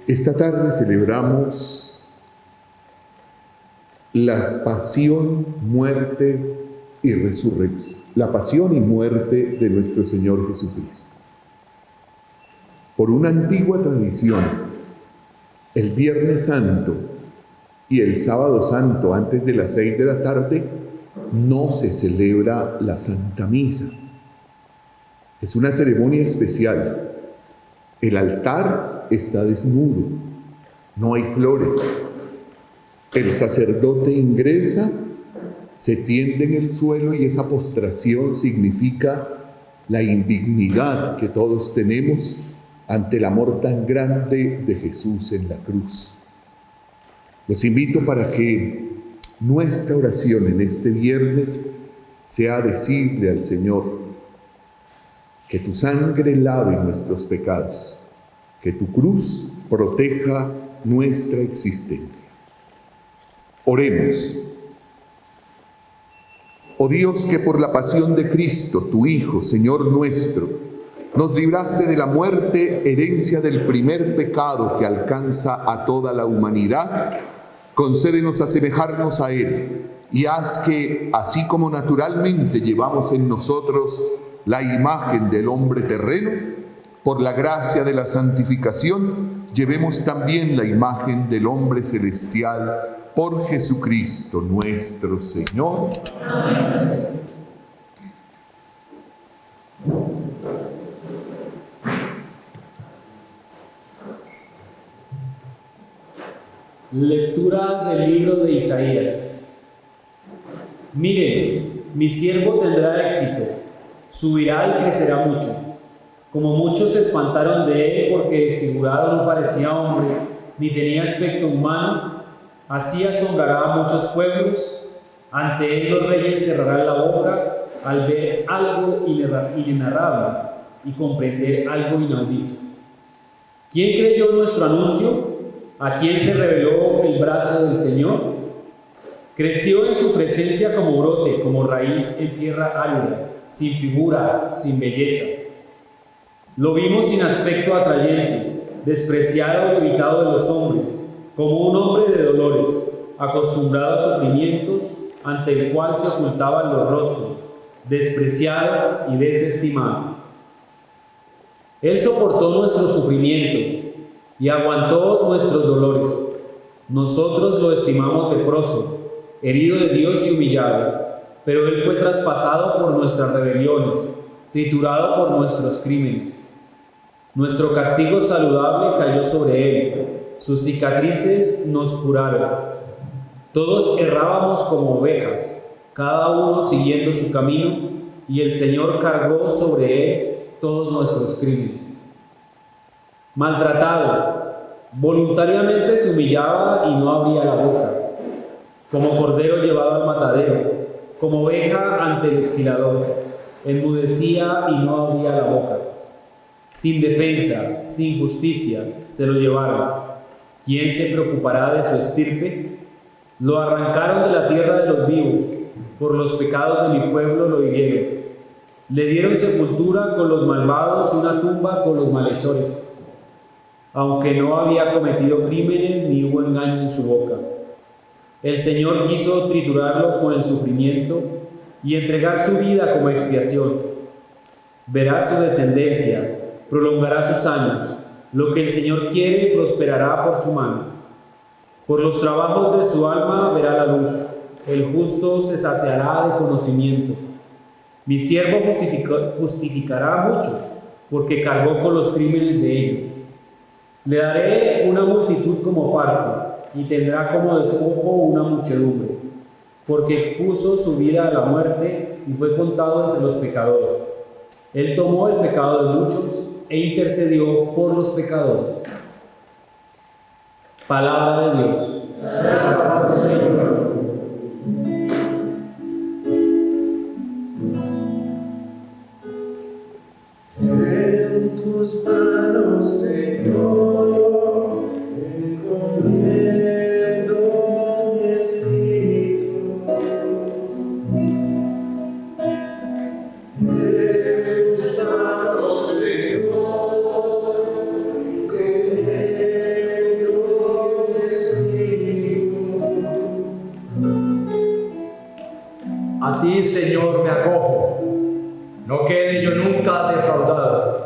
Esta tarde celebramos la pasión, muerte y resurrección. La pasión y muerte de nuestro Señor Jesucristo. Por una antigua tradición, el Viernes Santo y el Sábado Santo, antes de las 6 de la tarde, no se celebra la Santa Misa. Es una ceremonia especial. El altar está desnudo, no hay flores. El sacerdote ingresa, se tiende en el suelo y esa postración significa la indignidad que todos tenemos ante el amor tan grande de Jesús en la cruz. Los invito para que nuestra oración en este viernes sea decirle al Señor: que tu sangre lave nuestros pecados, que tu cruz proteja nuestra existencia. Oremos. Oh Dios, que por la pasión de Cristo, tu Hijo, Señor nuestro, nos libraste de la muerte, herencia del primer pecado que alcanza a toda la humanidad, concédenos asemejarnos a Él y haz que, así como naturalmente llevamos en nosotros la imagen del hombre terreno, por la gracia de la santificación, llevemos también la imagen del hombre celestial por Jesucristo nuestro Señor. Amén. Lectura del libro de Isaías. Miren, mi siervo tendrá éxito, subirá y crecerá mucho. Como muchos se espantaron de él porque desfigurado no parecía hombre, ni tenía aspecto humano, así asombrará a muchos pueblos. Ante él los reyes cerrarán la boca al ver algo inenarrable y comprender algo inaudito. ¿Quién creyó nuestro anuncio? ¿A quién se reveló el brazo del Señor? Creció en su presencia como brote, como raíz en tierra árida, sin figura, sin belleza. Lo vimos sin aspecto atrayente, despreciado y evitado de los hombres, como un hombre de dolores, acostumbrado a sufrimientos, ante el cual se ocultaban los rostros, despreciado y desestimado. Él soportó nuestros sufrimientos y aguantó nuestros dolores. Nosotros lo estimamos leproso, herido de Dios y humillado, pero él fue traspasado por nuestras rebeliones, triturado por nuestros crímenes. Nuestro castigo saludable cayó sobre él, sus cicatrices nos curaron. Todos errábamos como ovejas, cada uno siguiendo su camino, y el Señor cargó sobre él todos nuestros crímenes. Maltratado, voluntariamente se humillaba y no abría la boca, como cordero llevado al matadero, como oveja ante el esquilador, enmudecía y no abría la boca. Sin defensa, sin justicia, se lo llevaron. ¿Quién se preocupará de su estirpe? Lo arrancaron de la tierra de los vivos, por los pecados de mi pueblo lo hirieron. Le dieron sepultura con los malvados y una tumba con los malhechores, aunque no había cometido crímenes ni hubo engaño en su boca. El Señor quiso triturarlo con el sufrimiento y entregar su vida como expiación. Verá su descendencia, prolongará sus años. Lo que el Señor quiere prosperará por su mano. Por los trabajos de su alma verá la luz. El justo se saciará de conocimiento. Mi siervo justificará a muchos, porque cargó con los crímenes de ellos. Le daré una multitud como parte, y tendrá como despojo una muchedumbre, porque expuso su vida a la muerte y fue contado entre los pecadores. Él tomó el pecado de muchos e intercedió por los pecadores. Palabra de Dios. En tus manos, Señor, encomiendo mi espíritu. En tus manos, Señor, encomiendo mi espíritu. A ti, Señor, me acojo, no quede yo nunca defraudado.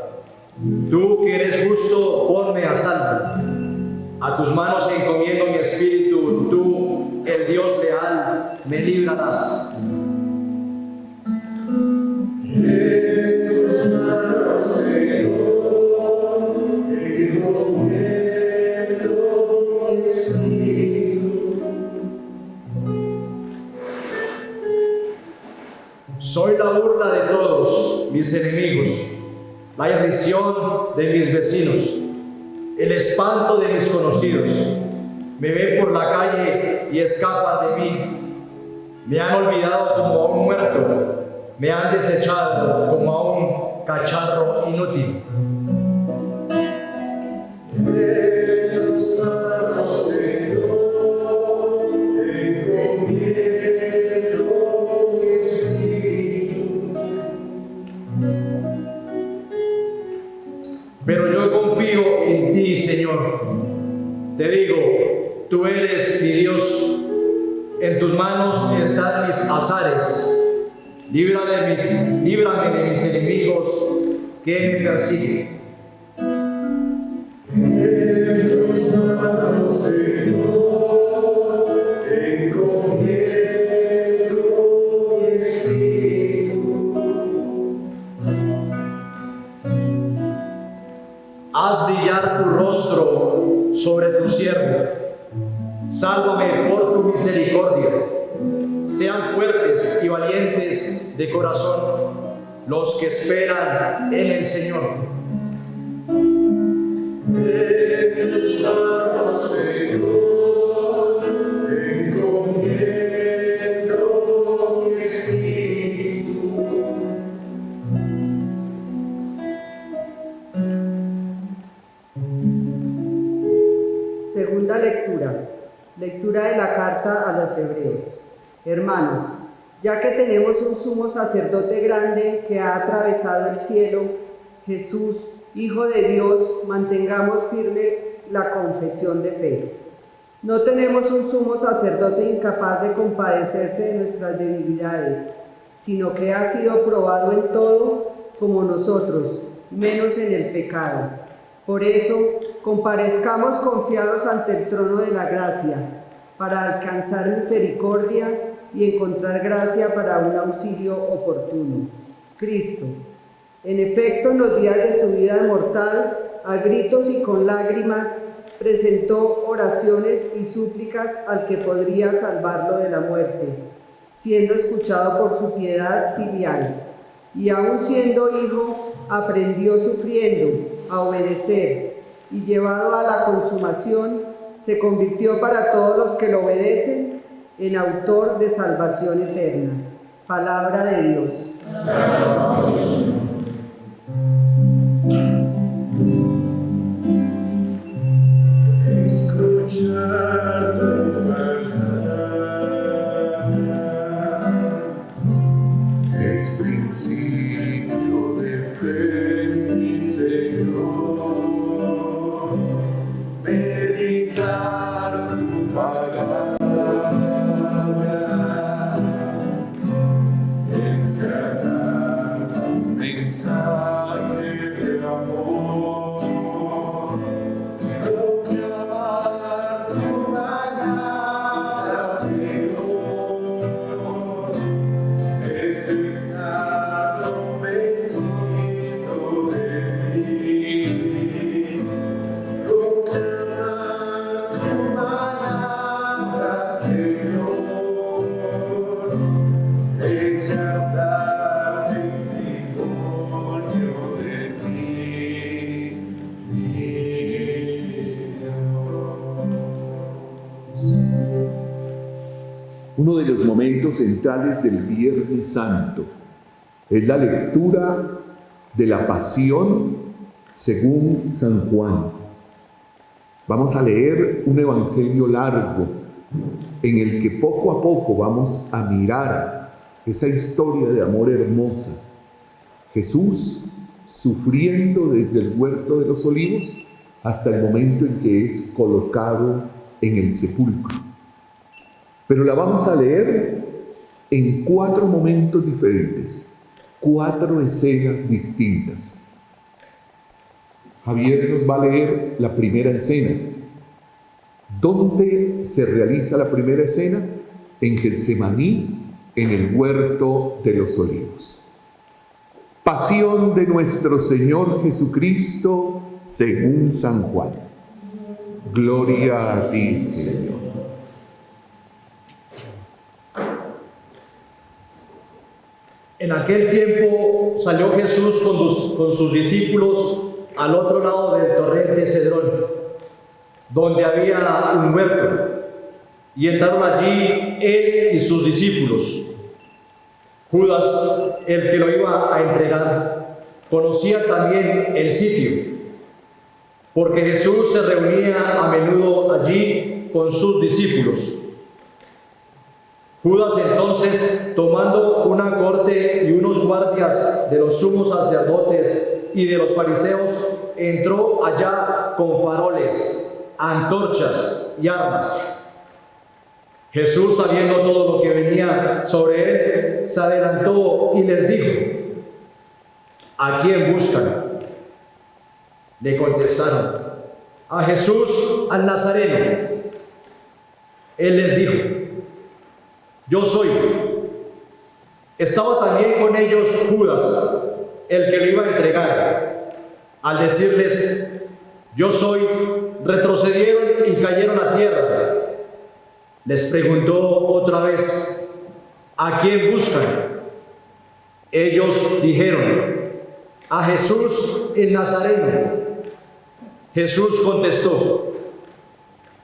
Tú que eres justo, ponme a salvo. A tus manos encomiendo mi espíritu, tú, el Dios leal, me librarás. En tus manos, Señor, encomiendo mi espíritu. Soy la burla de todos mis enemigos, la irrisión de mis vecinos, el espanto de mis conocidos. Me ven por la calle y escapan de mí. Me han olvidado como a un muerto, me han desechado como a un cacharro inútil. En tus manos, Señor, encomiendo mi espíritu. Pero yo confío en ti, Señor. Te digo, tú eres mi Dios. En tus manos están mis azares. Líbrame de mis enemigos que me persiguen. En tus manos, Señor, encomiendo mi espíritu. Haz brillar tu rostro sobre tu siervo. Sálvame por tu misericordia. Sean fuertes y valientes de corazón los que esperan en el Señor. En tus manos, Señor, encomiendo mi espíritu. Segunda lectura. Lectura de la carta a los Hebreos. Hermanos, ya que tenemos un sumo sacerdote grande que ha atravesado el cielo, Jesús, Hijo de Dios, mantengamos firme la confesión de fe. No tenemos un sumo sacerdote incapaz de compadecerse de nuestras debilidades, sino que ha sido probado en todo como nosotros, menos en el pecado. Por eso, comparezcamos confiados ante el trono de la gracia, para alcanzar misericordia y encontrar gracia para un auxilio oportuno. Cristo, en efecto, en los días de su vida mortal, a gritos y con lágrimas, presentó oraciones y súplicas al que podría salvarlo de la muerte, siendo escuchado por su piedad filial. Y aun siendo hijo, aprendió sufriendo a obedecer, y llevado a la consumación, se convirtió para todos los que lo obedecen en autor de salvación eterna. Palabra de Dios. Escuchar tu palabra es principio de fe, mi Señor. Meditar tu palabra es cantar tu mensaje de amor. Proclamar tu palabra, Señor, es estar convencido de ti. Proclamar tu palabra, Señor, es ya dar testimonio Uno de los momentos centrales del Viernes Santo es la lectura de la Pasión según San Juan. Vamos a leer un evangelio largo en el que poco a poco vamos a mirar esa historia de amor hermosa. Jesús sufriendo desde el huerto de los olivos hasta el momento en que es colocado en el sepulcro. Pero la vamos a leer en 4 momentos diferentes, 4 escenas distintas. Javier nos va a leer la primera escena. ¿Dónde se realiza la primera escena? En Getsemaní, en el huerto de los olivos. Pasión de nuestro Señor Jesucristo según San Juan. Gloria a ti, Señor. En aquel tiempo salió Jesús con sus discípulos al otro lado del torrente Cedrón, donde había un huerto, y entraron allí él y sus discípulos. Judas, el que lo iba a entregar, conocía también el sitio, porque Jesús se reunía a menudo allí con sus discípulos. Judas entonces, tomando una corte y unos guardias de los sumos sacerdotes y de los fariseos, entró allá con faroles, antorchas y armas. Jesús, sabiendo todo lo que venía sobre él, se adelantó y les dijo: ¿a quién buscan? Le contestaron: a Jesús, al Nazareno. Él les dijo: yo soy. Estaba también con ellos Judas, el que lo iba a entregar. Al decirles: yo soy, retrocedieron y cayeron a tierra. Les preguntó otra vez: ¿a quién buscan? Ellos dijeron: a Jesús el Nazareno. Jesús contestó: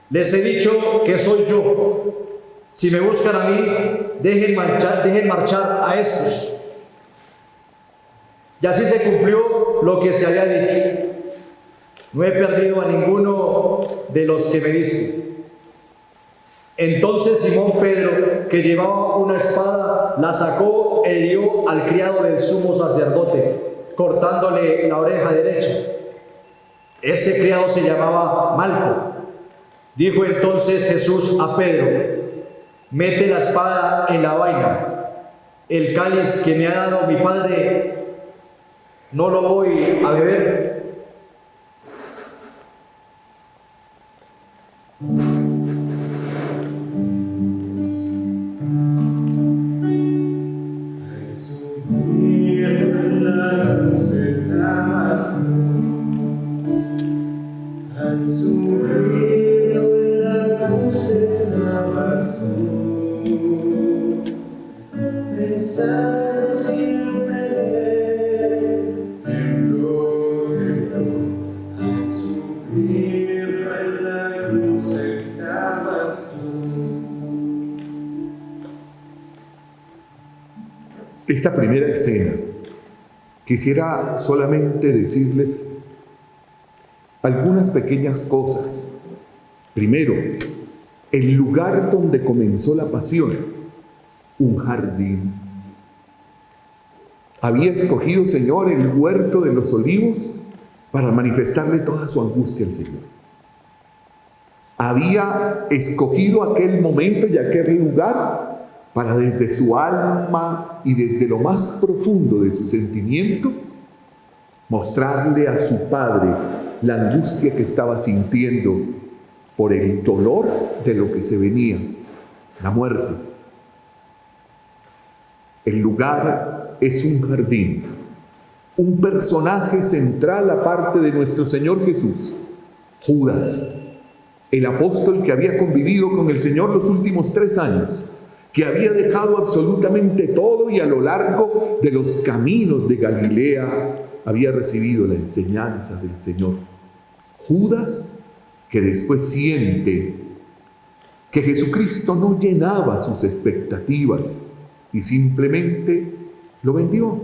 les he dicho que soy yo. Si me buscan a mí, dejen marchar a estos. Y así se cumplió lo que se había dicho: no he perdido a ninguno de los que me viste. Entonces Simón Pedro, que llevaba una espada, la sacó e hirió al criado del sumo sacerdote, cortándole la oreja derecha. Este criado se llamaba Malco. Dijo entonces Jesús a Pedro: mete la espada en la vaina. El cáliz que me ha dado mi Padre, no lo voy a beber. Esta primera escena, quisiera solamente decirles algunas pequeñas cosas. Primero, el lugar donde comenzó la pasión, un jardín. Había escogido, Señor, el huerto de los olivos para manifestarle toda su angustia al Señor. Había escogido aquel momento y aquel lugar para desde su alma y desde lo más profundo de su sentimiento mostrarle a su Padre la angustia que estaba sintiendo por el dolor de lo que se venía, la muerte. El lugar es un jardín, un personaje central aparte de nuestro Señor Jesús, Judas, el apóstol que había convivido con el Señor los últimos 3 años, que había dejado absolutamente todo y a lo largo de los caminos de Galilea había recibido la enseñanza del Señor. Judas, que después siente que Jesucristo no llenaba sus expectativas y simplemente lo vendió.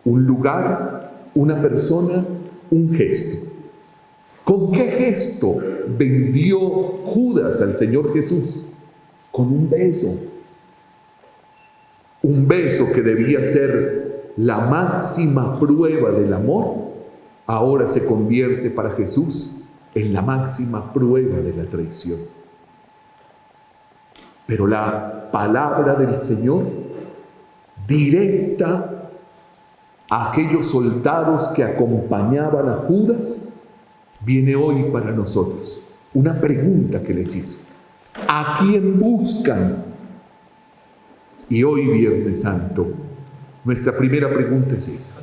Un lugar, una persona, un gesto. ¿Con qué gesto vendió Judas al Señor Jesús? Con un beso. Un beso que debía ser la máxima prueba del amor, ahora se convierte para Jesús en la máxima prueba de la traición. Pero la palabra del Señor, directa a aquellos soldados que acompañaban a Judas, viene hoy para nosotros. Una pregunta que les hizo: ¿a quién buscan? Y hoy, Viernes Santo, nuestra primera pregunta es esa: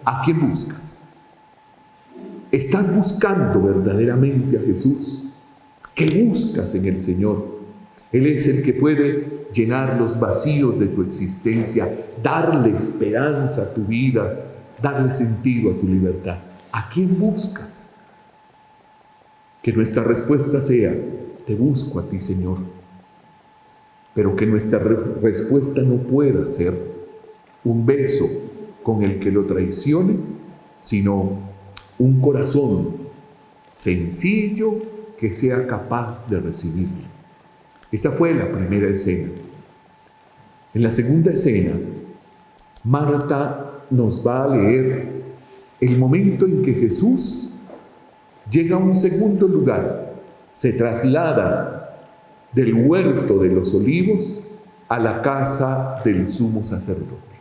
¿a quién buscas? ¿Estás buscando verdaderamente a Jesús? ¿Qué buscas en el Señor? Él es el que puede llenar los vacíos de tu existencia, darle esperanza a tu vida, darle sentido a tu libertad. ¿A quién buscas? Que nuestra respuesta sea: te busco a ti, Señor. Pero que nuestra respuesta no pueda ser un beso con el que lo traicione, sino un corazón sencillo que sea capaz de recibirlo. Esa fue la primera escena. En la segunda escena, Marta nos va a leer el momento en que Jesús llega a un segundo lugar, se traslada del huerto de los olivos a la casa del sumo sacerdote.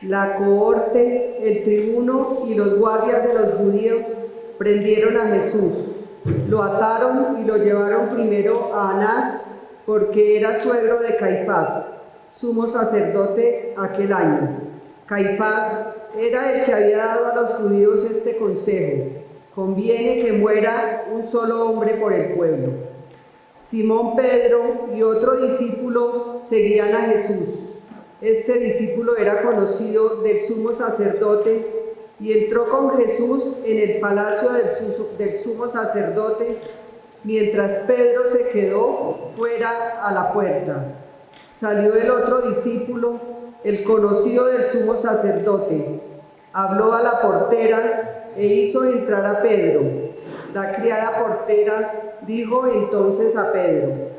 La cohorte, el tribuno y los guardias de los judíos prendieron a Jesús. Lo ataron y lo llevaron primero a Anás, porque era suegro de Caifás, sumo sacerdote aquel año. Caifás era el que había dado a los judíos este consejo: conviene que muera un solo hombre por el pueblo. Simón Pedro y otro discípulo seguían a Jesús. Este discípulo era conocido del sumo sacerdote y entró con Jesús en el palacio del sumo sacerdote, mientras Pedro se quedó fuera a la puerta. Salió el otro discípulo, el conocido del sumo sacerdote, habló a la portera e hizo entrar a Pedro. La criada portera dijo entonces a Pedro: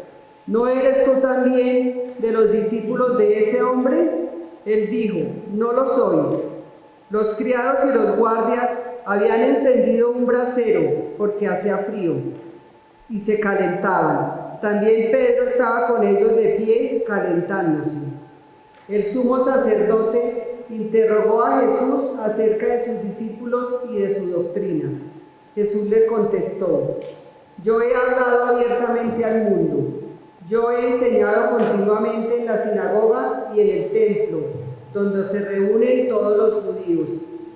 ¿no eres tú también de los discípulos de ese hombre? Él dijo: no lo soy. Los criados y los guardias habían encendido un brasero porque hacía frío y se calentaban. También Pedro estaba con ellos de pie calentándose. El sumo sacerdote interrogó a Jesús acerca de sus discípulos y de su doctrina. Jesús le contestó: yo he hablado abiertamente al mundo. Yo he enseñado continuamente en la sinagoga y en el templo, donde se reúnen todos los judíos,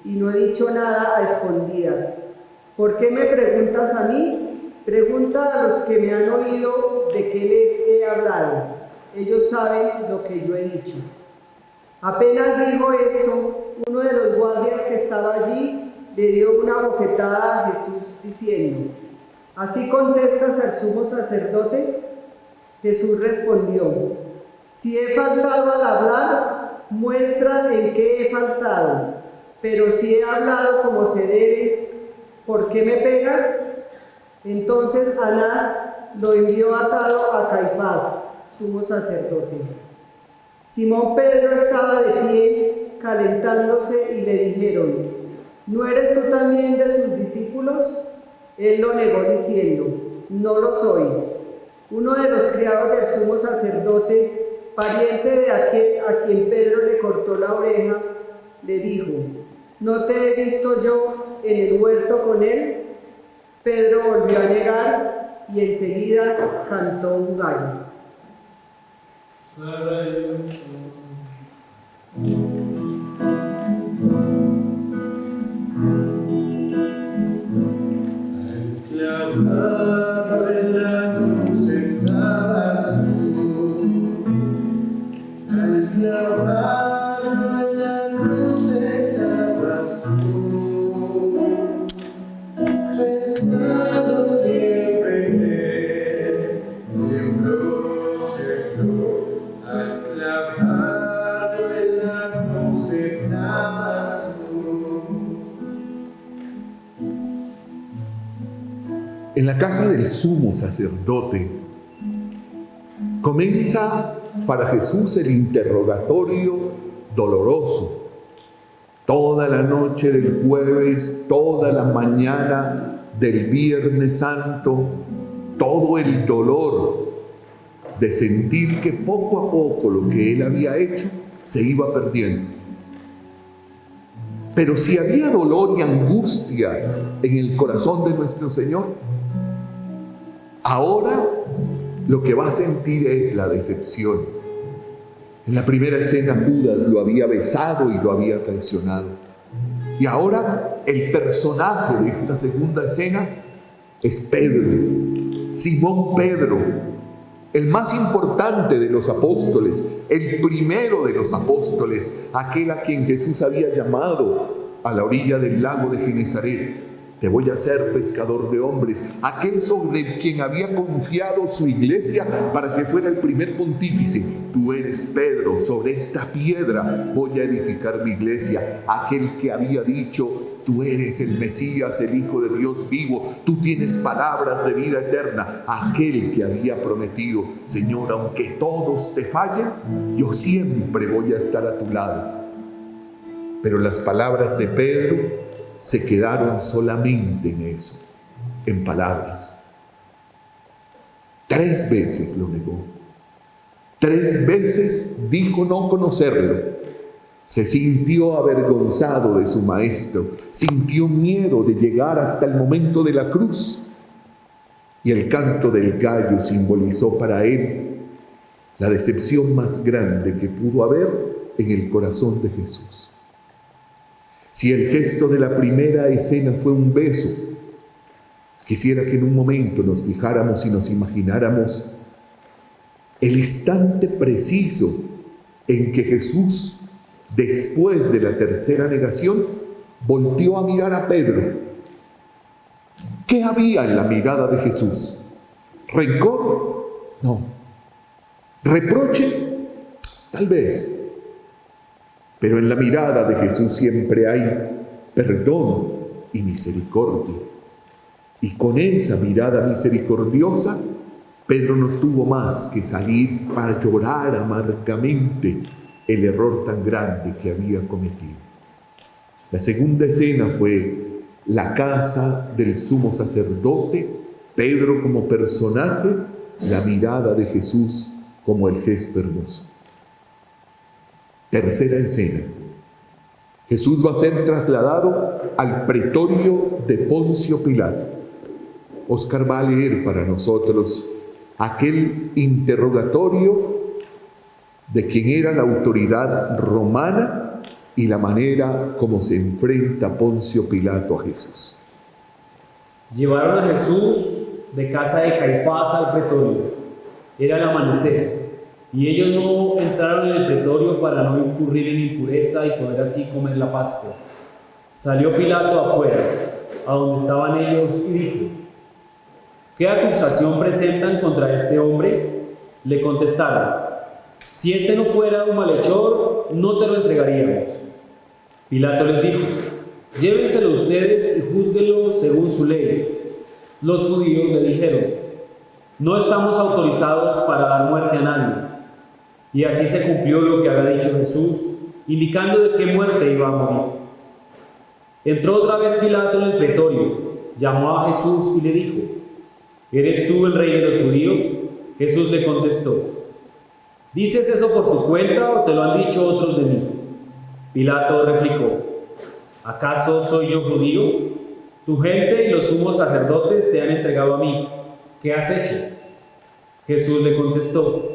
y no he dicho nada a escondidas. ¿Por qué me preguntas a mí? Pregunta a los que me han oído de qué les he hablado. Ellos saben lo que yo he dicho. Apenas dijo esto, uno de los guardias que estaba allí le dio una bofetada a Jesús diciendo: ¿así contestas al sumo sacerdote? Jesús respondió: si he faltado al hablar, muestra en qué he faltado. Pero si he hablado como se debe, ¿por qué me pegas? Entonces Anás lo envió atado a Caifás, sumo sacerdote. Simón Pedro estaba de pie, calentándose, y le dijeron: ¿no eres tú también de sus discípulos? Él lo negó diciendo: no lo soy. Uno de los criados del sumo sacerdote, pariente de aquel a quien Pedro le cortó la oreja, le dijo: ¿no te he visto yo en el huerto con él? Pedro volvió a negar y enseguida cantó un gallo. Clavado en la cruz estabas tú, al clavado en la cruz estabas tú, pensando siempre en él. Tembló, al clavado en la cruz estabas tú. En la casa del sumo sacerdote comienza para Jesús el interrogatorio doloroso. Toda la noche del jueves, toda la mañana del Viernes Santo, todo el dolor de sentir que poco a poco lo que él había hecho se iba perdiendo. Pero si había dolor y angustia en el corazón de nuestro Señor, ahora lo que va a sentir es la decepción. En la primera escena Judas lo había besado y lo había traicionado. Y ahora el personaje de esta segunda escena es Pedro, Simón Pedro, el más importante de los apóstoles, el primero de los apóstoles, aquel a quien Jesús había llamado a la orilla del lago de Genesaret. Te voy a hacer pescador de hombres, aquel sobre quien había confiado su iglesia para que fuera el primer pontífice. Tú eres Pedro, sobre esta piedra voy a edificar mi iglesia. Aquel que había dicho, tú eres el Mesías, el Hijo de Dios vivo, tú tienes palabras de vida eterna. Aquel que había prometido, Señor, aunque todos te fallen, yo siempre voy a estar a tu lado. Pero las palabras de Pedro se quedaron solamente en eso, en palabras. 3 veces lo negó. 3 veces dijo no conocerlo. Se sintió avergonzado de su maestro. Sintió miedo de llegar hasta el momento de la cruz. Y el canto del gallo simbolizó para él la decepción más grande que pudo haber en el corazón de Jesús. Si el gesto de la primera escena fue un beso, quisiera que en un momento nos fijáramos y nos imagináramos el instante preciso en que Jesús, después de la tercera negación, volteó a mirar a Pedro. ¿Qué había en la mirada de Jesús? ¿Rencor? No. ¿Reproche? Tal vez. Pero en la mirada de Jesús siempre hay perdón y misericordia. Y con esa mirada misericordiosa, Pedro no tuvo más que salir para llorar amargamente el error tan grande que había cometido. La segunda escena fue la casa del sumo sacerdote, Pedro como personaje, la mirada de Jesús como el gesto hermoso. Tercera escena. Jesús va a ser trasladado al pretorio de Poncio Pilato. Óscar va a leer para nosotros aquel interrogatorio de quien era la autoridad romana y la manera como se enfrenta Poncio Pilato a Jesús. Llevaron a Jesús de casa de Caifás al pretorio. Era el amanecer. Y ellos no entraron en el pretorio para no incurrir en impureza y poder así comer la Pascua. Salió Pilato afuera, a donde estaban ellos, y dijo: ¿qué acusación presentan contra este hombre? Le contestaron: si este no fuera un malhechor, no te lo entregaríamos. Pilato les dijo: llévenselo ustedes y júzguenlo según su ley. Los judíos le dijeron: no estamos autorizados para dar muerte a nadie. Y así se cumplió lo que había dicho Jesús, indicando de qué muerte iba a morir. Entró otra vez Pilato en el pretorio, llamó a Jesús y le dijo: ¿eres tú el rey de los judíos? Jesús le contestó: ¿dices eso por tu cuenta o te lo han dicho otros de mí? Pilato replicó: ¿acaso soy yo judío? Tu gente y los sumos sacerdotes te han entregado a mí. ¿Qué has hecho? Jesús le contestó: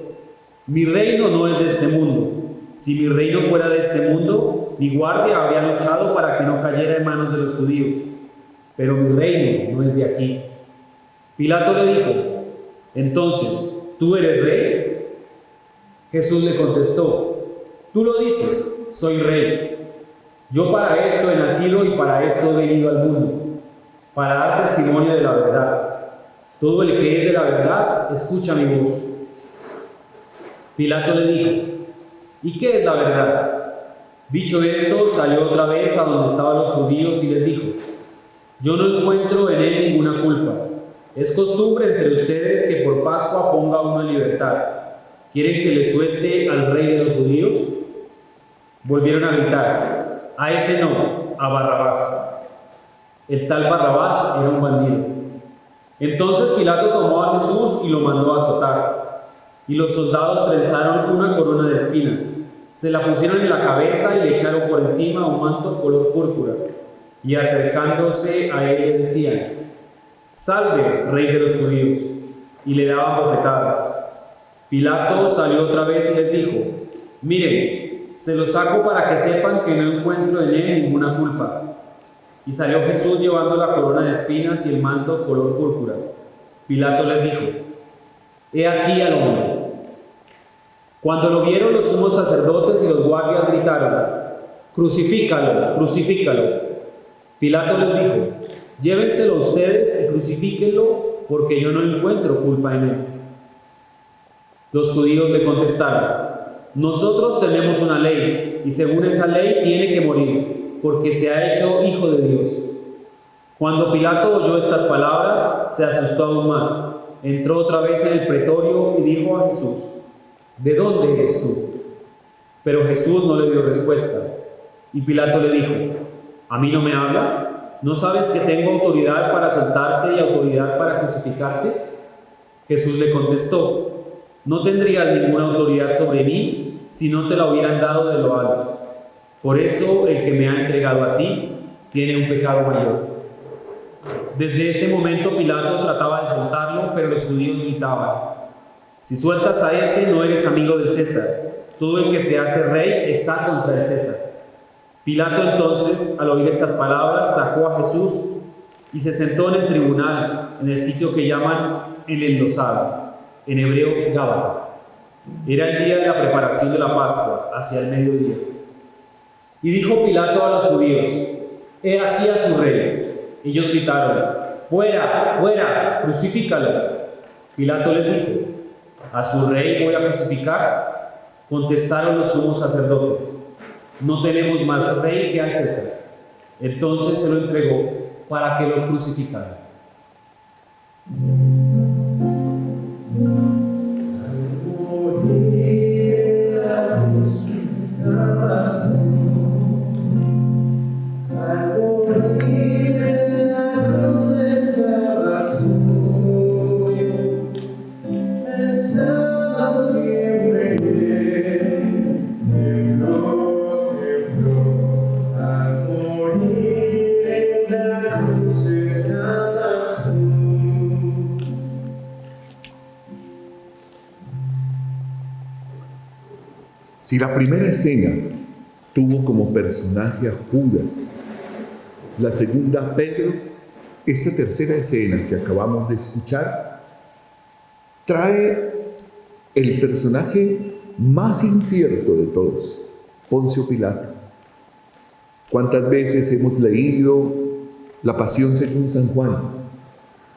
mi reino no es de este mundo. Si mi reino fuera de este mundo, mi guardia habría luchado para que no cayera en manos de los judíos. Pero mi reino no es de aquí. Pilato le dijo: entonces, ¿tú eres rey? Jesús le contestó: tú lo dices, soy rey. Yo para esto he nacido y para esto he venido al mundo. para dar testimonio de la verdad. Todo el que es de la verdad, escucha mi voz. Pilato le dijo: ¿y qué es la verdad? Dicho esto, salió otra vez a donde estaban los judíos y les dijo: yo no encuentro en él ninguna culpa. Es costumbre entre ustedes que por Pascua ponga uno en libertad. ¿Quieren que le suelte al rey de los judíos? Volvieron a gritar: a ese no, a Barrabás. El tal Barrabás era un bandido. Entonces Pilato tomó a Jesús y lo mandó a azotar. Y los soldados trenzaron una corona de espinas, se la pusieron en la cabeza y le echaron por encima un manto color púrpura. Y acercándose a él le decían: salve, rey de los judíos. Y le daban bofetadas. Pilato salió otra vez y les dijo: miren, se lo saco para que sepan que no encuentro en él ninguna culpa. Y salió Jesús llevando la corona de espinas y el manto color púrpura. Pilato les dijo: he aquí al hombre. Cuando lo vieron, los sumos sacerdotes y los guardias gritaron: crucifícalo, crucifícalo. Pilato les dijo: llévenselo ustedes y crucifíquenlo, porque yo no encuentro culpa en él. Los judíos le contestaron: nosotros tenemos una ley, y según esa ley tiene que morir, porque se ha hecho hijo de Dios. Cuando Pilato oyó estas palabras, se asustó aún más. Entró otra vez en el pretorio y dijo a Jesús: ¿de dónde eres tú? Pero Jesús no le dio respuesta. Y Pilato le dijo: ¿a mí no me hablas? ¿No sabes que tengo autoridad para soltarte y autoridad para crucificarte? Jesús le contestó: no tendrías ninguna autoridad sobre mí si no te la hubieran dado de lo alto. Por eso el que me ha entregado a ti tiene un pecado mayor. Desde este momento Pilato trataba de soltarlo, pero los judíos gritaban: si sueltas a ese, no eres amigo del César. Todo el que se hace rey está contra el César. Pilato entonces, al oír estas palabras, sacó a Jesús y se sentó en el tribunal, en el sitio que llaman el Enlosado, en hebreo Gábata. Era el día de la preparación de la Pascua, hacia el mediodía. Y dijo Pilato a los judíos: he aquí a su rey. Ellos gritaron: fuera, fuera, crucifícalo. Pilato les dijo: ¿a su rey voy a crucificar? Contestaron los sumos sacerdotes: no tenemos más rey que al César. Entonces se lo entregó para que lo crucificara. Si la primera escena tuvo como personaje a Judas, la segunda a Pedro, esta tercera escena que acabamos de escuchar trae el personaje más incierto de todos, Poncio Pilato. ¿Cuántas veces hemos leído la Pasión según San Juan?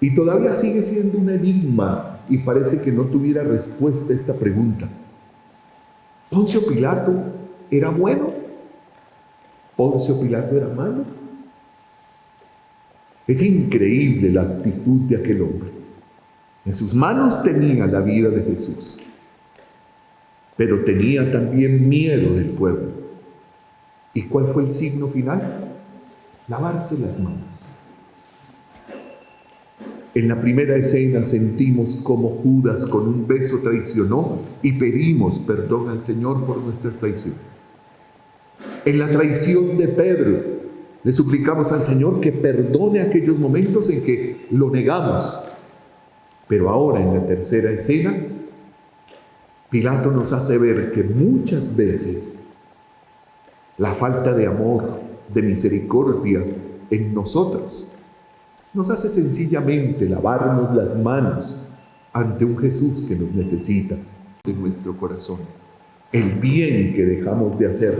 Y todavía sigue siendo un enigma y parece que no tuviera respuesta a esta pregunta. ¿Poncio Pilato era bueno? ¿Poncio Pilato era malo? Es increíble la actitud de aquel hombre. En sus manos tenía la vida de Jesús, pero tenía también miedo del pueblo. ¿Y cuál fue el signo final? Lavarse las manos. En la primera escena sentimos cómo Judas con un beso traicionó y pedimos perdón al Señor por nuestras traiciones. En la traición de Pedro le suplicamos al Señor que perdone aquellos momentos en que lo negamos. Pero ahora en la tercera escena, Pilato nos hace ver que muchas veces la falta de amor, de misericordia en nosotros nos hace sencillamente lavarnos las manos ante un Jesús que nos necesita de nuestro corazón. El bien que dejamos de hacer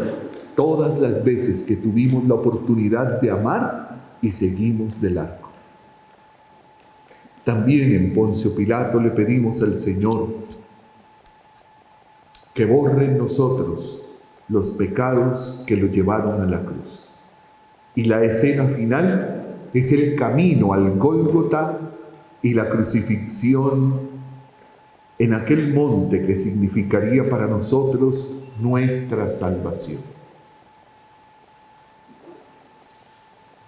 todas las veces que tuvimos la oportunidad de amar y seguimos de largo. También en Poncio Pilato le pedimos al Señor que borre en nosotros los pecados que lo llevaron a la cruz. Y la escena final es el camino al Gólgota y la crucifixión en aquel monte que significaría para nosotros nuestra salvación.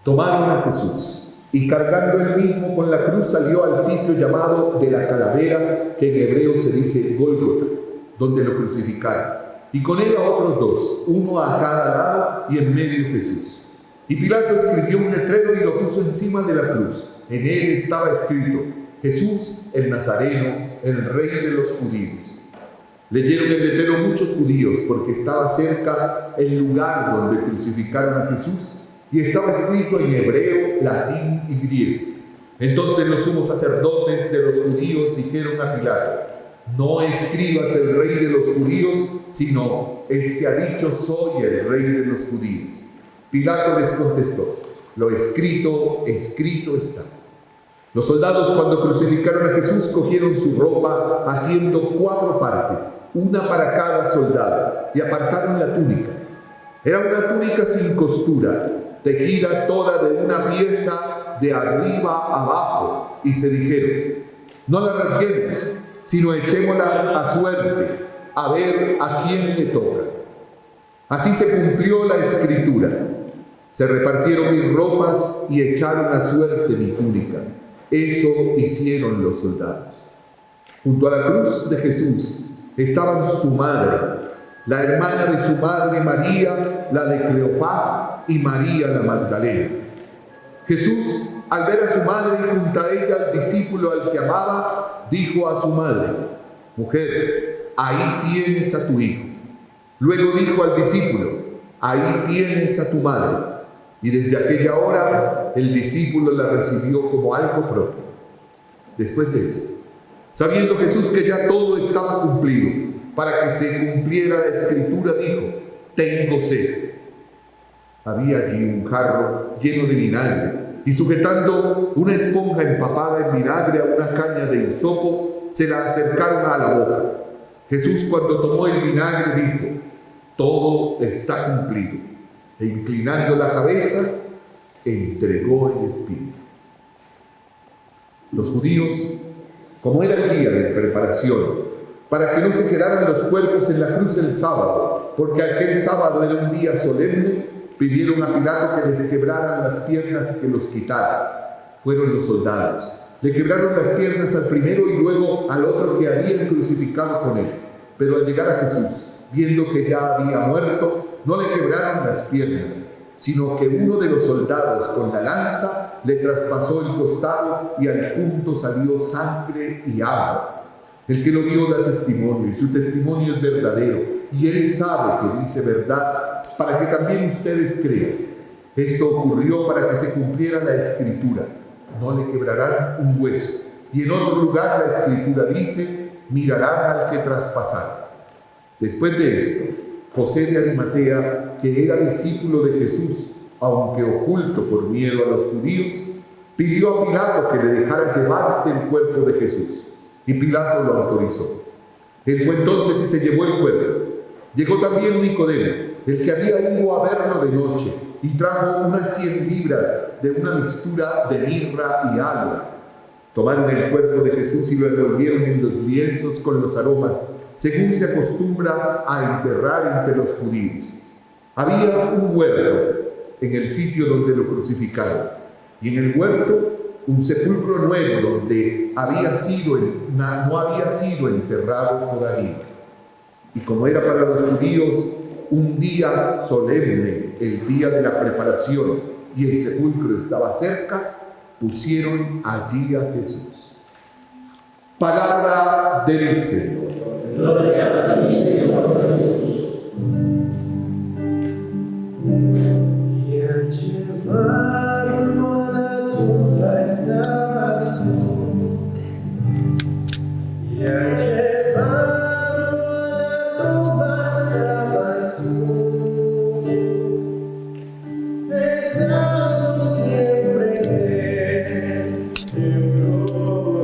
Tomaron a Jesús y cargando él mismo con la cruz salió al sitio llamado de la calavera, que en hebreo se dice Gólgota, donde lo crucificaron. Y con él a otros dos, uno a cada lado y en medio Jesús. Y Pilato escribió un letrero y lo puso encima de la cruz. En él estaba escrito: Jesús el Nazareno, el Rey de los judíos. Leyeron el letrero muchos judíos porque estaba cerca el lugar donde crucificaron a Jesús y estaba escrito en hebreo, latín y griego. Entonces los sumos sacerdotes de los judíos dijeron a Pilato: no escribas el Rey de los judíos, sino este ha dicho: soy el Rey de los judíos. Pilato les contestó: lo escrito, escrito está. Los soldados, cuando crucificaron a Jesús, cogieron su ropa haciendo 4 partes, una para cada soldado, y apartaron la túnica. Era una túnica sin costura, tejida toda de una pieza de arriba abajo, y se dijeron: no la rasguemos, sino echémoslas a suerte, a ver a quién le toca. Así se cumplió la escritura: se repartieron mis ropas y echaron a suerte mi túnica. Eso hicieron los soldados. Junto a la cruz de Jesús estaban su madre, la hermana de su madre María, la de Cleofás, y María la Magdalena. Jesús, al ver a su madre y junto a ella al discípulo al que amaba, dijo a su madre: mujer, ahí tienes a tu hijo. Luego dijo al discípulo: ahí tienes a tu madre. Y desde aquella hora el discípulo la recibió como algo propio. Después de esto, sabiendo Jesús que ya todo estaba cumplido, para que se cumpliera la escritura, dijo: tengo sed. Había allí un jarro lleno de vinagre, y sujetando una esponja empapada en vinagre a una caña de hisopo, se la acercaron a la boca. Jesús, cuando tomó el vinagre, dijo: todo está cumplido. E inclinando la cabeza, entregó el espíritu. Los judíos, como era el día de preparación, para que no se quedaran los cuerpos en la cruz el sábado, porque aquel sábado era un día solemne, pidieron a Pilato que les quebraran las piernas y que los quitara. Fueron los soldados. Le quebraron las piernas al primero y luego al otro que habían crucificado con él. Pero al llegar a Jesús, viendo que ya había muerto, no le quebraron las piernas, sino que uno de los soldados con la lanza le traspasó el costado y al punto salió sangre y agua. El que lo vio da testimonio y su testimonio es verdadero, y él sabe que dice verdad, para que también ustedes crean. Esto ocurrió para que se cumpliera la escritura: no le quebrarán un hueso. Y en otro lugar la escritura dice: mirarán al que traspasaron. Después de esto, José de Arimatea, que era discípulo de Jesús, aunque oculto por miedo a los judíos, pidió a Pilato que le dejara llevarse el cuerpo de Jesús, y Pilato lo autorizó. Él fue entonces y se llevó el cuerpo. Llegó también Nicodemo, el que había ido a verlo de noche, y trajo unas 100 libras de una mixtura de mirra y aloe. Tomaron el cuerpo de Jesús y lo envolvieron en los lienzos con los aromas, según se acostumbra a enterrar entre los judíos. Había un huerto en el sitio donde lo crucificaron, y en el huerto un sepulcro nuevo donde no había sido enterrado todavía. Y como era para los judíos un día solemne, el día de la preparación, y el sepulcro estaba cerca, pusieron allí a Jesús. Palabra del Señor. Gloria a ti, Señor Jesús. Y al llevarlo a la tumba estabas tú. Y al llevarlo a la tumba estabas tú. Besando siempre en gloria.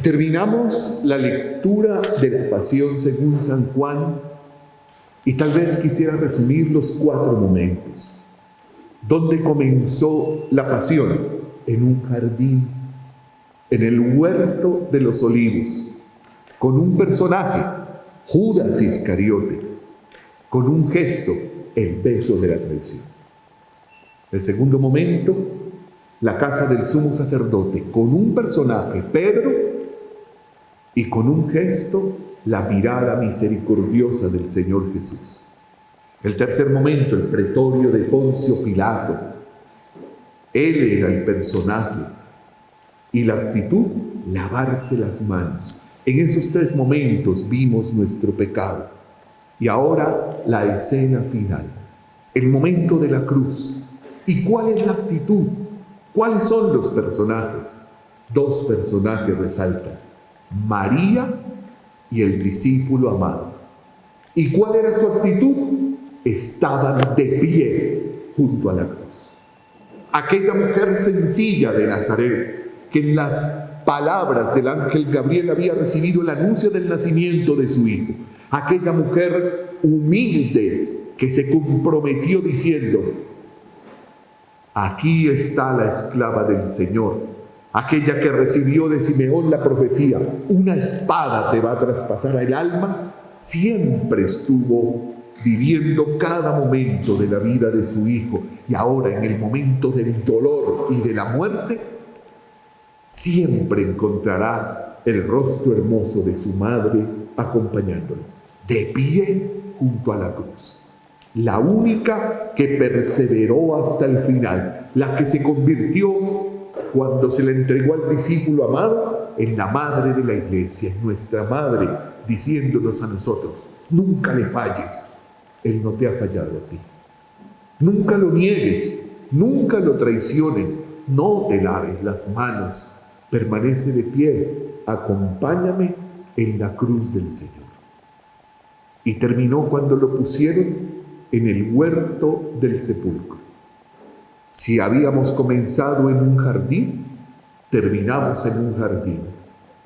terminamos la lectura de la Pasión según San Juan y tal vez quisiera resumir los 4 momentos. ¿Dónde comenzó la Pasión? En un jardín, en el huerto de los olivos, con un personaje, Judas Iscariote, con un gesto, el beso de la traición. El segundo momento, la casa del sumo sacerdote, con un personaje, Pedro, y con un gesto, la mirada misericordiosa del Señor Jesús. El tercer momento, el pretorio de Poncio Pilato. Él era el personaje. Y la actitud, lavarse las manos. En esos 3 momentos vimos nuestro pecado. Y ahora la escena final, el momento de la cruz. ¿Y cuál es la actitud? ¿Cuáles son los personajes? 2 personajes resaltan: María y el discípulo amado. ¿Y cuál era su actitud? Estaban de pie junto a la cruz. Aquella mujer sencilla de Nazaret, que en las palabras del ángel Gabriel había recibido el anuncio del nacimiento de su hijo. Aquella mujer humilde que se comprometió diciendo: aquí está la esclava del Señor. Aquella que recibió de Simeón la profecía: una espada te va a traspasar el alma. Siempre estuvo viviendo cada momento de la vida de su hijo, y ahora en el momento del dolor y de la muerte, siempre encontrará el rostro hermoso de su madre acompañándolo, de pie junto a la cruz. La única que perseveró hasta el final, la que se convirtió cuando se le entregó al discípulo amado en la madre de la iglesia, en nuestra madre, diciéndonos a nosotros: nunca le falles, Él no te ha fallado a ti. Nunca lo niegues, nunca lo traiciones, no te laves las manos, permanece de pie, acompáñame en la cruz del Señor. Y terminó cuando lo pusieron en el huerto del sepulcro. Si habíamos comenzado en un jardín, terminamos en un jardín.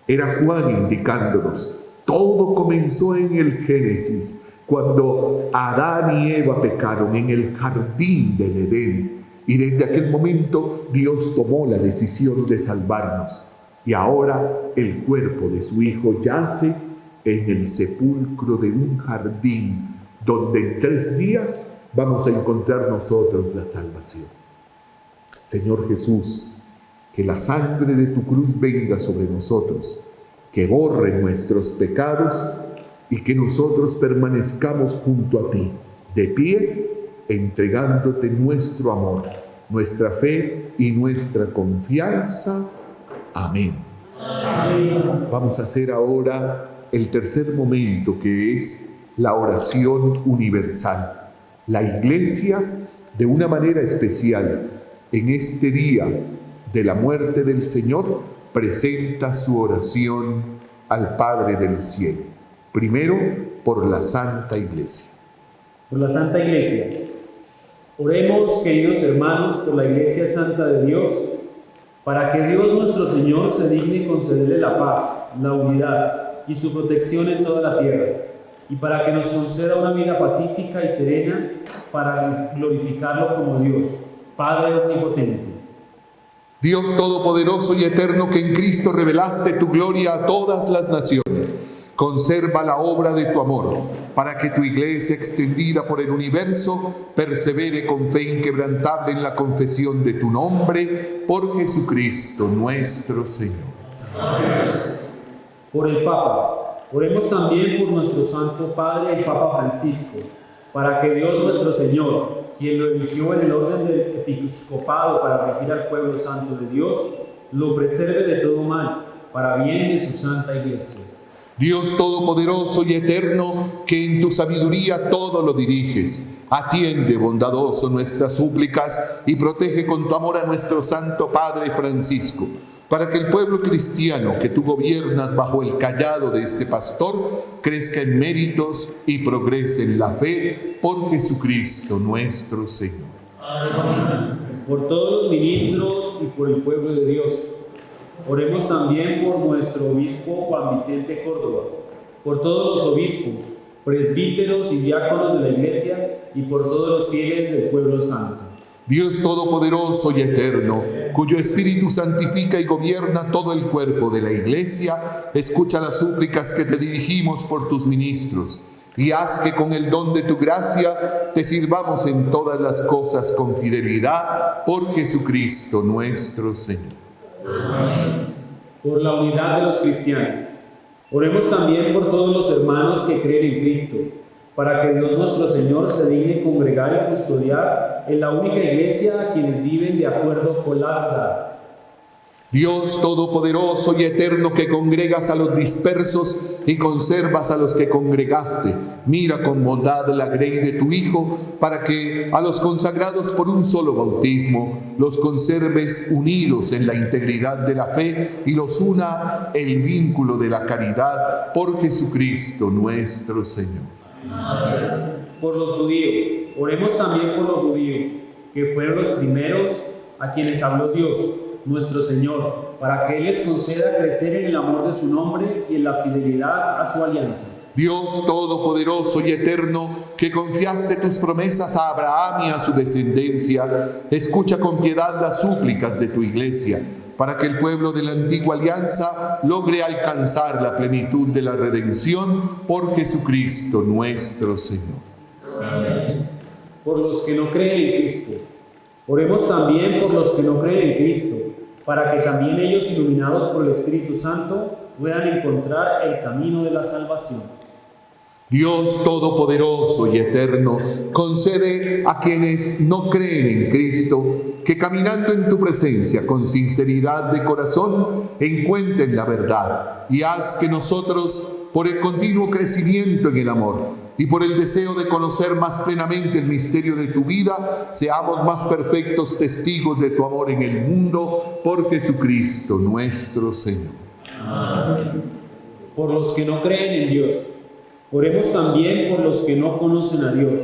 Era Juan indicándonos: todo comenzó en el Génesis, cuando Adán y Eva pecaron en el jardín del Edén. Y desde aquel momento Dios tomó la decisión de salvarnos. Y ahora el cuerpo de su Hijo yace en el sepulcro de un jardín, donde en 3 días vamos a encontrar nosotros la salvación. Señor Jesús, que la sangre de tu cruz venga sobre nosotros, que borre nuestros pecados y que nosotros permanezcamos junto a ti, de pie, entregándote nuestro amor, nuestra fe y nuestra confianza. Amén. Amén. Vamos a hacer ahora el tercer momento, que es la oración universal. La Iglesia, de una manera especial, en este día de la muerte del Señor, presenta su oración al Padre del Cielo. Primero, por la Santa Iglesia. Por la Santa Iglesia. Oremos, queridos hermanos, por la Iglesia Santa de Dios, para que Dios nuestro Señor se digne concederle la paz, la unidad y su protección en toda la tierra, y para que nos conceda una vida pacífica y serena para glorificarlo como Dios, Padre omnipotente. Dios todopoderoso y eterno, que en Cristo revelaste tu gloria a todas las naciones, conserva la obra de tu amor, para que tu Iglesia, extendida por el universo, persevere con fe inquebrantable en la confesión de tu nombre, por Jesucristo nuestro Señor. Amén. Por el Papa, oremos también por nuestro Santo Padre, el Papa Francisco, para que Dios nuestro Señor, quien lo eligió en el orden del episcopado para regir al pueblo santo de Dios, lo preserve de todo mal, para bien de su Santa Iglesia. Dios todopoderoso y eterno, que en tu sabiduría todo lo diriges, atiende bondadoso nuestras súplicas y protege con tu amor a nuestro Santo Padre Francisco, para que el pueblo cristiano que tú gobiernas bajo el cayado de este pastor crezca en méritos y progrese en la fe, por Jesucristo nuestro Señor. Amén. Por todos los ministros y por el pueblo de Dios, Oremos también por nuestro obispo Juan Vicente Córdoba, por todos los obispos, presbíteros y diáconos de la Iglesia y por todos los fieles del pueblo santo. Dios Todopoderoso y Eterno, cuyo Espíritu santifica y gobierna todo el cuerpo de la Iglesia, escucha las súplicas que te dirigimos por tus ministros y haz que con el don de tu gracia te sirvamos en todas las cosas con fidelidad por Jesucristo nuestro Señor. Amén. Por la unidad de los cristianos. Oremos también por todos los hermanos que creen en Cristo, para que Dios nuestro Señor se digne congregar y custodiar en la única iglesia a quienes viven de acuerdo con la verdad. Dios Todopoderoso y Eterno, que congregas a los dispersos y conservas a los que congregaste, mira con bondad la grey de tu Hijo, para que a los consagrados por un solo bautismo los conserves unidos en la integridad de la fe y los una el vínculo de la caridad por Jesucristo nuestro Señor. Amén. Por los judíos, oremos también por los judíos, que fueron los primeros a quienes habló Dios, nuestro Señor, para que Él les conceda crecer en el amor de su nombre y en la fidelidad a su alianza. Dios Todopoderoso y Eterno, que confiaste tus promesas a Abraham y a su descendencia, escucha con piedad las súplicas de tu Iglesia, para que el pueblo de la antigua alianza logre alcanzar la plenitud de la redención por Jesucristo nuestro Señor. Amén. Por los que no creen en Cristo, oremos también por los que no creen en Cristo, para que también ellos, iluminados por el Espíritu Santo, puedan encontrar el camino de la salvación. Dios Todopoderoso y Eterno, concede a quienes no creen en Cristo que caminando en tu presencia con sinceridad de corazón encuentren la verdad y haz que nosotros, por el continuo crecimiento en el amor y por el deseo de conocer más plenamente el misterio de tu vida, seamos más perfectos testigos de tu amor en el mundo por Jesucristo nuestro Señor. Amén. Por los que no creen en Dios, oremos también por los que no conocen a Dios,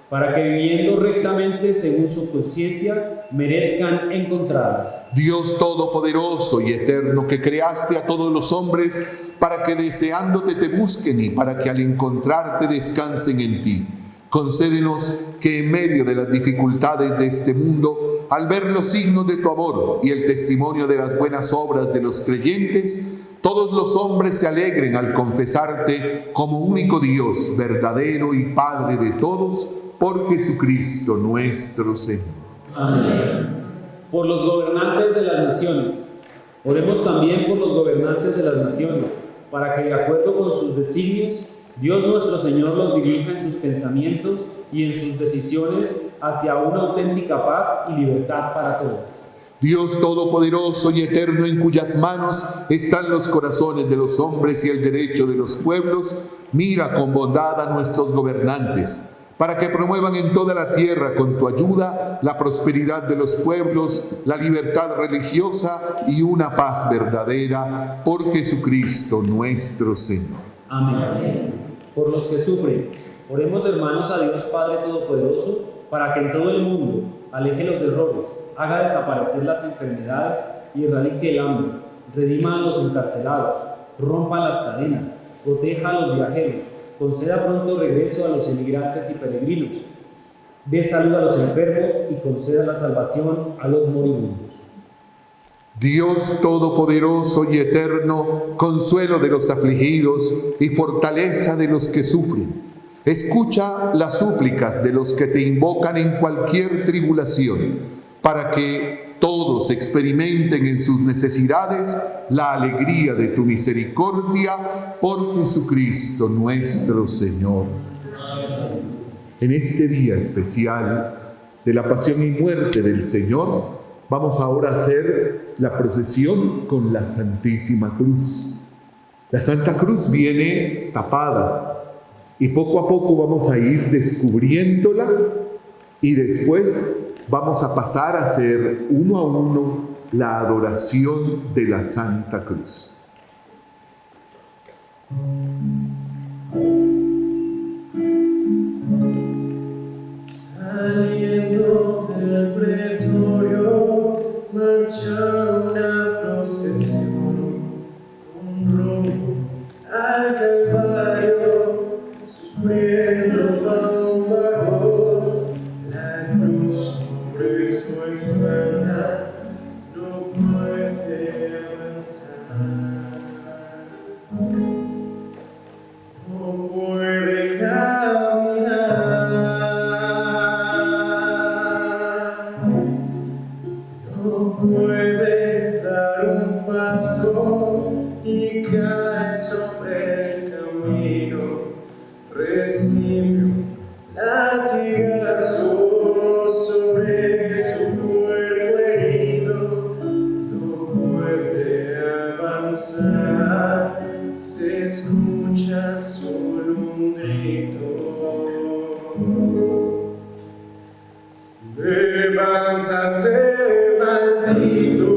para que viviendo rectamente según su conciencia, merezcan encontrarlo. Dios Todopoderoso y Eterno, que creaste a todos los hombres para que deseándote te busquen y para que al encontrarte descansen en ti, concédenos que en medio de las dificultades de este mundo, al ver los signos de tu amor y el testimonio de las buenas obras de los creyentes, todos los hombres se alegren al confesarte como único Dios, verdadero y Padre de todos, por Jesucristo nuestro Señor. Amén. Por los gobernantes de las naciones, oremos también por los gobernantes de las naciones, para que de acuerdo con sus designios, Dios nuestro Señor los dirija en sus pensamientos y en sus decisiones hacia una auténtica paz y libertad para todos. Dios Todopoderoso y Eterno, en cuyas manos están los corazones de los hombres y el derecho de los pueblos, mira con bondad a nuestros gobernantes, para que promuevan en toda la tierra con tu ayuda la prosperidad de los pueblos, la libertad religiosa y una paz verdadera por Jesucristo nuestro Señor. Amén. Por los que sufren, oremos hermanos a Dios Padre Todopoderoso, para que en todo el mundo aleje los errores, haga desaparecer las enfermedades y erradique el hambre, redima a los encarcelados, rompa las cadenas, proteja a los viajeros, conceda pronto regreso a los emigrantes y peregrinos, dé salud a los enfermos y conceda la salvación a los moribundos. Dios Todopoderoso y Eterno, consuelo de los afligidos y fortaleza de los que sufren, escucha las súplicas de los que te invocan en cualquier tribulación, para que todos experimenten en sus necesidades la alegría de tu misericordia por Jesucristo nuestro Señor. En este día especial de la pasión y muerte del Señor, vamos ahora a hacer la procesión con la Santísima Cruz. La Santa Cruz viene tapada y poco a poco vamos a ir descubriéndola y después vamos a pasar a hacer uno a uno la adoración de la Santa Cruz. Saliendo del pretorio, marcha una procesión. Calvario, sufriendo tan bajo la cruz sobre su espalda, no puede avanzar. No puede caminar, no puede dar un paso y cae sobre el camino. Recibe un latigazo sobre su cuerpo herido, no puede avanzar, se escucha solo un grito. Levántate, maldito.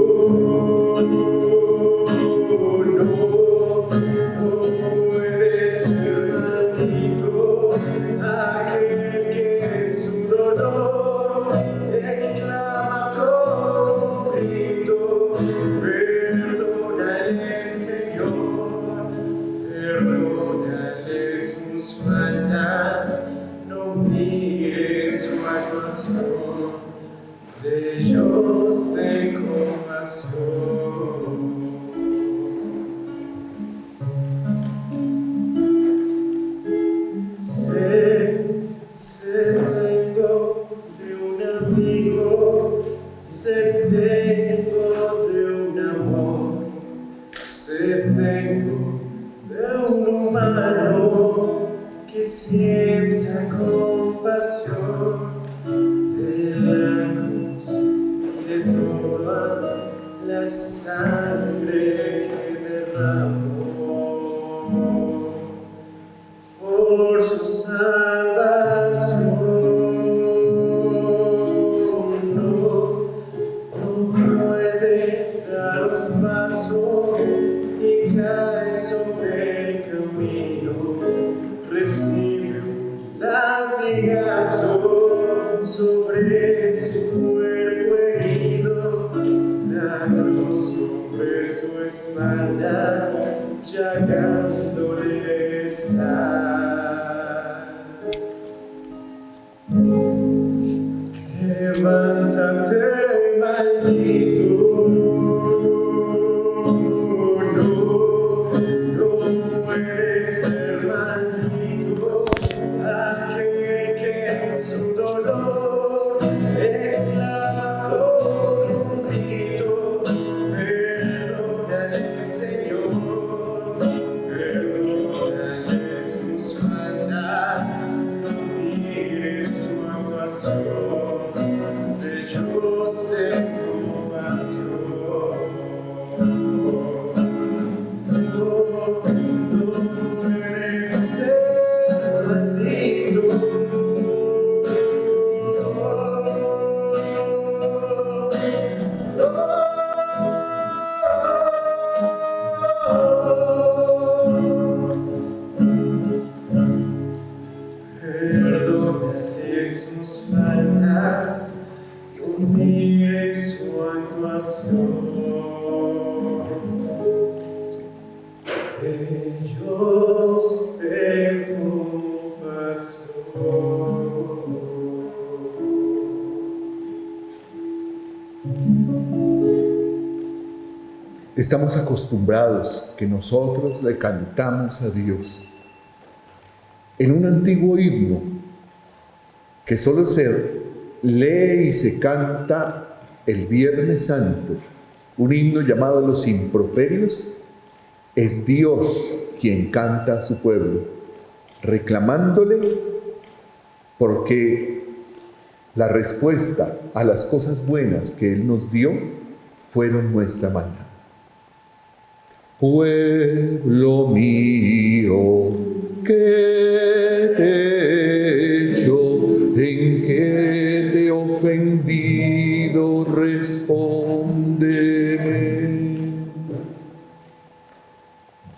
No puede ser maldito aquel que en su dolor exclama con un grito. Perdónale, Señor, perdónale sus faltas, no mires su actuación, de ellos ten compasión. Sé tengo de un amigo, sé tengo de un amor, sé tengo de un humano que sienta compasión de la cruz y de toda la sangre que derramó por su salvación. No puede dar un paso y cae sobre el camino. Recibe un latigazo sobre su cuerpo herido, la cruz sobre su espalda, llagándole está. Levántate, maldito. No puede ser maldito aquel que en su dolor exclama con un grito. Perdónale, Señor, perdónale sus faltas, no mires su actuación, de ellos ten compasión. No puede ser maldito. Perdónale sus faltas, no mires su actuación. Ellos ten compasión. Estamos acostumbrados que nosotros le cantamos a Dios en un antiguo himno que solo se lee y se canta el Viernes Santo, un himno llamado Los Improperios. Es Dios quien canta a su pueblo, reclamándole porque la respuesta a las cosas buenas que Él nos dio fueron nuestra maldad. Pueblo mío, ¿qué te he hecho? ¿En qué te he ofendido? Respóndeme.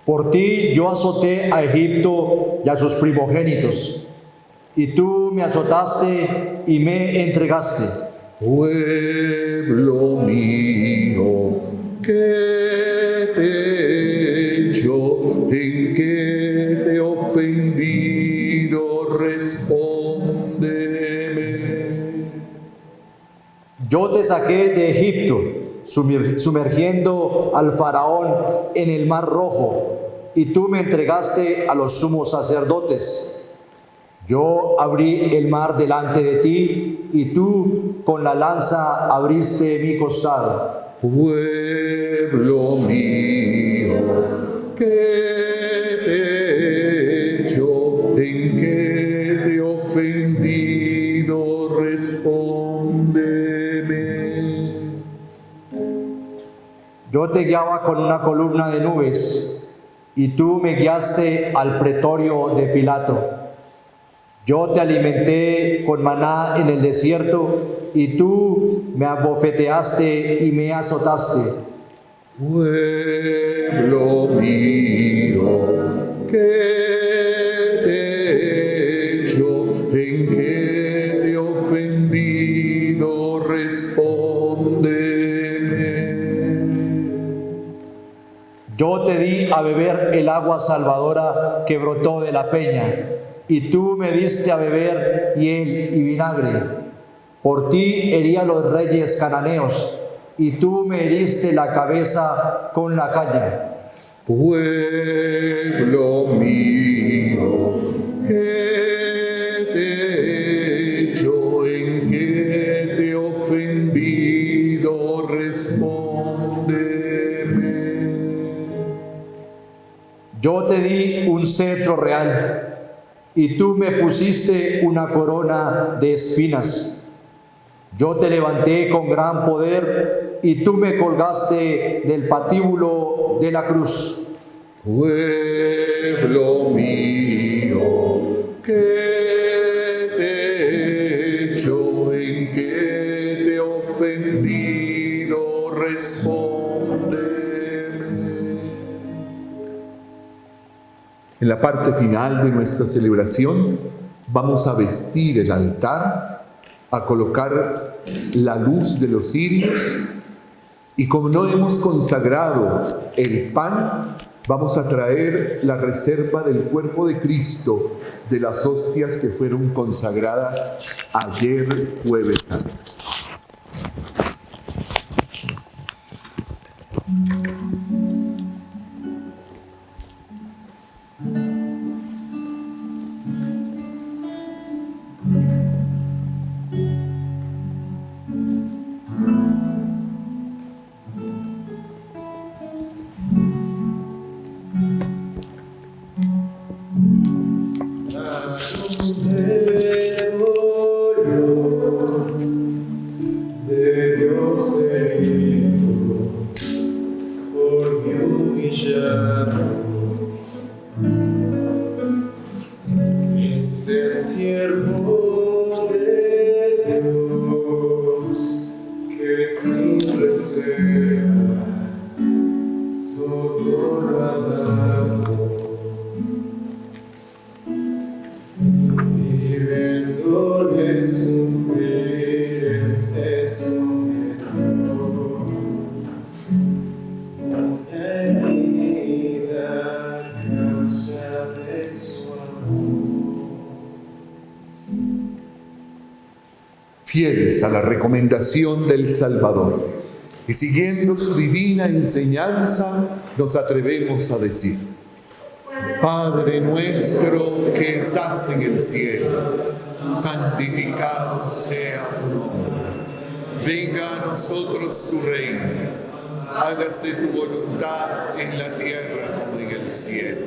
Por ti yo azoté a Egipto y a sus primogénitos, y tú me azotaste y me entregaste. Pueblo mío, ¿qué te he hecho? ¿En qué ofendido, respóndeme. Yo te saqué de Egipto, sumergiendo al faraón en el mar rojo, y tú me entregaste a los sumos sacerdotes. Yo abrí el mar delante de ti, y tú con la lanza abriste mi costado. Pueblo mío, ¿qué te he hecho? ¿En qué te he ofendido? Respóndeme. Yo te guiaba con una columna de nubes, y tú me guiaste al pretorio de Pilato. Yo te alimenté con maná en el desierto, y tú me abofeteaste y me azotaste. Pueblo mío, ¿qué te he hecho? ¿En qué te he ofendido? Respóndeme. Yo te di a beber el agua salvadora que brotó de la peña, y tú me diste a beber hiel y vinagre. Por ti herí a los reyes cananeos, y tú me heriste la cabeza con la caña. Pueblo mío, ¿qué te he hecho? ¿En qué te he ofendido? Respóndeme. Yo te di un cetro real, y tú me pusiste una corona de espinas. Yo te levanté con gran poder, y tú me colgaste del patíbulo de la cruz. Pueblo mío, ¿qué te he hecho? ¿En qué te he ofendido? Respóndeme. En la parte final de nuestra celebración vamos a vestir el altar, a colocar la luz de los cirios, y como no hemos consagrado el pan, vamos a traer la reserva del cuerpo de Cristo, de las hostias que fueron consagradas ayer jueves santo. De Dios herido, por mí humillado, es el siervo de Dios que sin reservas todo lo ha dado. Y viéndole sufrir, él se sometió. Una herida a causa de su amor. Fieles a la recomendación del Salvador y siguiendo su divina enseñanza, nos atrevemos a decir: Padre nuestro que estás en el cielo, santificado sea tu nombre. Venga a nosotros tu reino. Hágase tu voluntad en la tierra como en el cielo.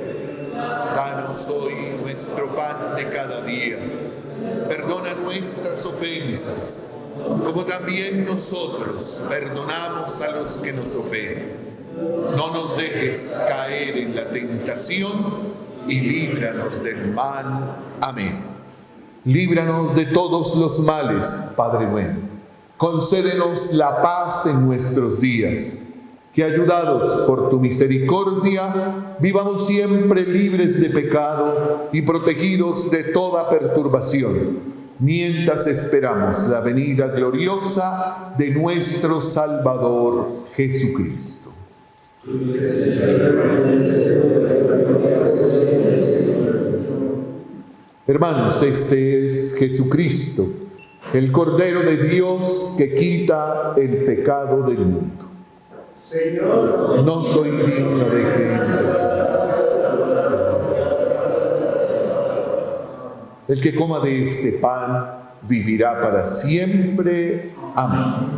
Danos hoy nuestro pan de cada día. Perdona nuestras ofensas, como también nosotros perdonamos a los que nos ofenden. No nos dejes caer en la tentación y líbranos del mal. Amén. Líbranos de todos los males, Padre bueno. Concédenos la paz en nuestros días, que ayudados por tu misericordia, vivamos siempre libres de pecado y protegidos de toda perturbación, mientras esperamos la venida gloriosa de nuestro Salvador Jesucristo. Hermanos, este es Jesucristo, el Cordero de Dios que quita el pecado del mundo. Señor, No soy digno de que entres en mi casa. El que coma de este pan vivirá para siempre. Amén.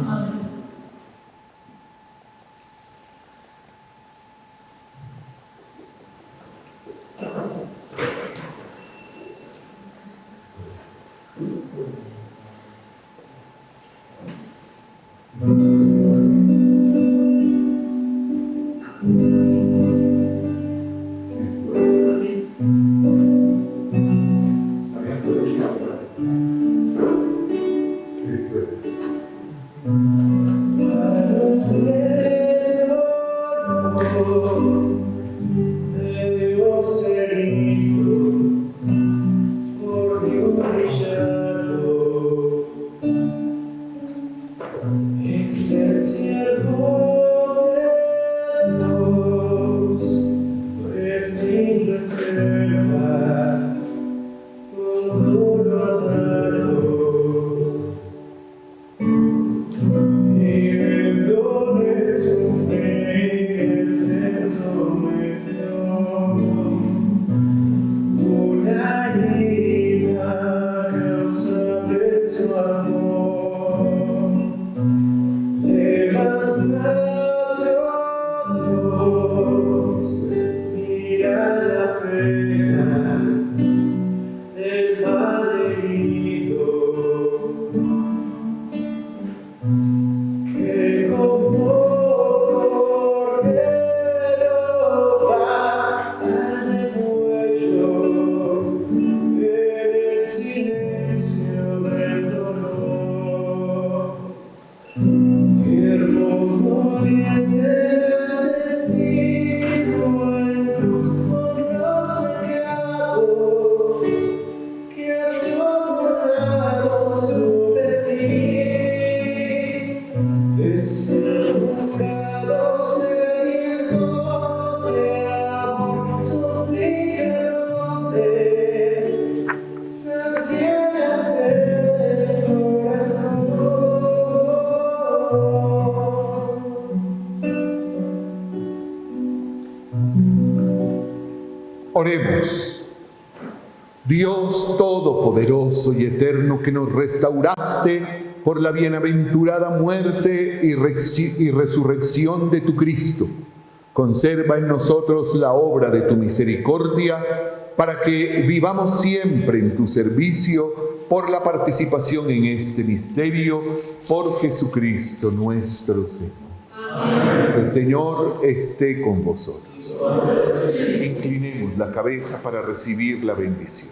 Oremos. Dios Todopoderoso y Eterno, que nos restauraste por la bienaventurada muerte y resurrección de tu Cristo, conserva en nosotros la obra de tu misericordia, para que vivamos siempre en tu servicio por la participación en este misterio, por Jesucristo nuestro Señor. Amén. El Señor esté con vosotros. Inclinemos la cabeza para recibir la bendición.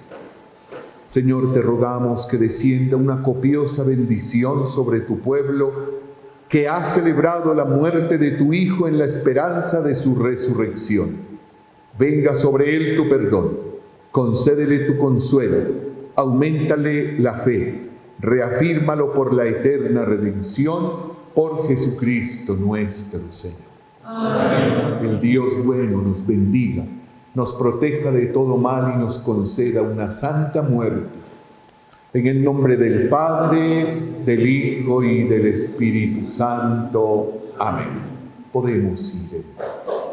Señor, te rogamos que descienda una copiosa bendición sobre tu pueblo, que ha celebrado la muerte de tu Hijo en la esperanza de su resurrección. Venga sobre él tu perdón, concédele tu consuelo, auméntale la fe, reafírmalo por la eterna redención, por Jesucristo nuestro Señor. Amén. El Dios bueno nos bendiga, nos proteja de todo mal y nos conceda una santa muerte. En el nombre del Padre, del Hijo y del Espíritu Santo. Amén. Podemos ir en paz.